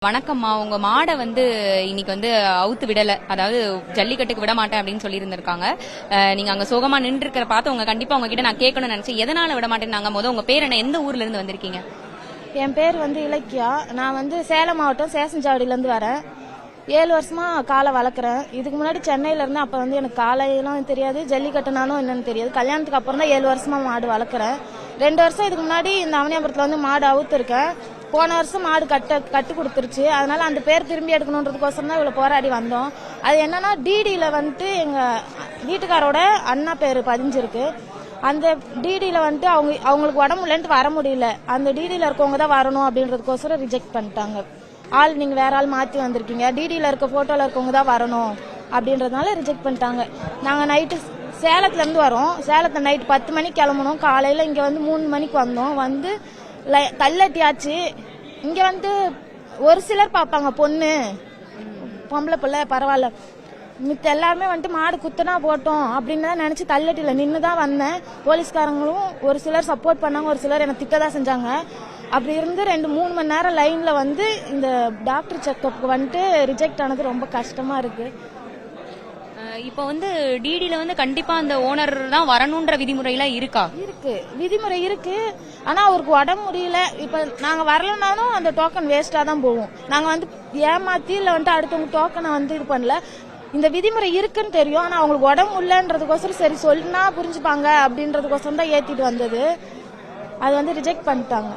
வணக்கம்மா, உங்க மாடை இன்னைக்கு அவுத்து விடல, அதாவது ஜல்லிக்கட்டுக்கு விட மாட்டேன் அப்படின்னு சொல்லி இருந்திருக்காங்க. நீங்க அங்க சோகமா நின்று இருக்கிற பார்த்து உங்க கண்டிப்பா உங்ககிட்ட நான் கேட்கணும்னு நினைச்சேன். எதனால விட மாட்டேன்னாங்க? உங்க பேர் என்ன? எந்த ஊர்ல இருந்து வந்திருக்கீங்க? என் பேர் இலக்கியா. நான் சேலம் மாவட்டம் சேசஞ்சாவடியில இருந்து வரேன். 7 வருஷமா காளை வளர்க்குறேன். இதுக்கு முன்னாடி சென்னையில இருந்து அப்ப எனக்கு காளையெல்லாம் தெரியாது, ஜல்லிக்கட்டுனாலும் என்னன்னு தெரியாது. கல்யாணத்துக்கு அப்புறம் தான் 7 வருஷமா மாடு வளர்க்குறேன். 2 வருஷம் இதுக்கு முன்னாடி இந்த அவனியாபுரத்துல மாடு அவுத்துருக்கேன். போன வருஷம் மாடு கட்டு கொடுத்துருச்சு. அதனால அந்த பேர் திரும்பி எடுக்கணுன்றதுக்கோசரம் தான் இவ்வளவு போராடி வந்தோம். அது என்னன்னா டிடியில எங்க வீட்டுக்காரோட அண்ணா பேரு பதிஞ்சிருக்கு. அந்த டிடியில அவங்களுக்கு உடம்பு இல்லைன்ட்டு வர முடியல. அந்த டிடியில இருக்கவங்க தான் வரணும் அப்படின்றதுக்கோசரம் ரிஜெக்ட் பண்ணிட்டாங்க. ஆள் நீங்க வேற ஆள் மாத்தி வந்திருக்கீங்க, டிடியில இருக்க போட்டோல இருக்கவங்க தான் வரணும் அப்படின்றதுனால ரிஜெக்ட் பண்ணிட்டாங்க. நாங்க நைட்டு சேலத்துல இருந்து வரோம். சேலத்துல நைட் 10 மணிக்கு கிளம்பணும். காலையில இங்க 3 மணிக்கு வந்தோம். கல்லட்டியாச்சு. இங்க ஒரு சிலர் பாப்பாங்க, பொண்ணு பொம்பளை பிள்ளை பரவாயில்ல, மித்த எல்லாருமே மாடு குத்துனா போட்டோம் அப்படின்னு தான் நினைச்சு தள்ளட்டில நின்னுதான் வந்தேன். போலீஸ்காரங்களும் ஒரு சிலர் சப்போர்ட் பண்ணாங்க, ஒரு சிலர் என்ன திட்டதான் செஞ்சாங்க. அப்படி இருந்து 2-3 மணி நேரம் லைன்ல இந்த டாக்டர் செக்அப்க்கு ரிஜெக்ட் ஆனது ரொம்ப கஷ்டமா இருக்கு. இப்போ டிடில கண்டிப்பா அந்த ஓனர் தான் வரணும்ன்ற விதிமுறையில இருக்கா? இருக்கு, விதிமுறை இருக்கு. ஆனா அவருக்கு உடம்பு முடியல. இப்ப நாங்க வரலனாலும் அந்த டோக்கன் வேஸ்டா தான் போகும். நாங்க ஏமாத்தி இல்ல அடுத்தவங்க டோக்கனை இது பண்ணல. இந்த விதிமுறை இருக்குன்னு தெரியும். ஆனா அவங்களுக்கு உடம்பு இல்லன்றதுக்கோசரம் சரி சொன்னா புரிஞ்சுப்பாங்க அப்படின்றதுக்கோசரம் தான் ஏத்திட்டு வந்தது. அது ரிஜெக்ட் பண்ணிட்டாங்க.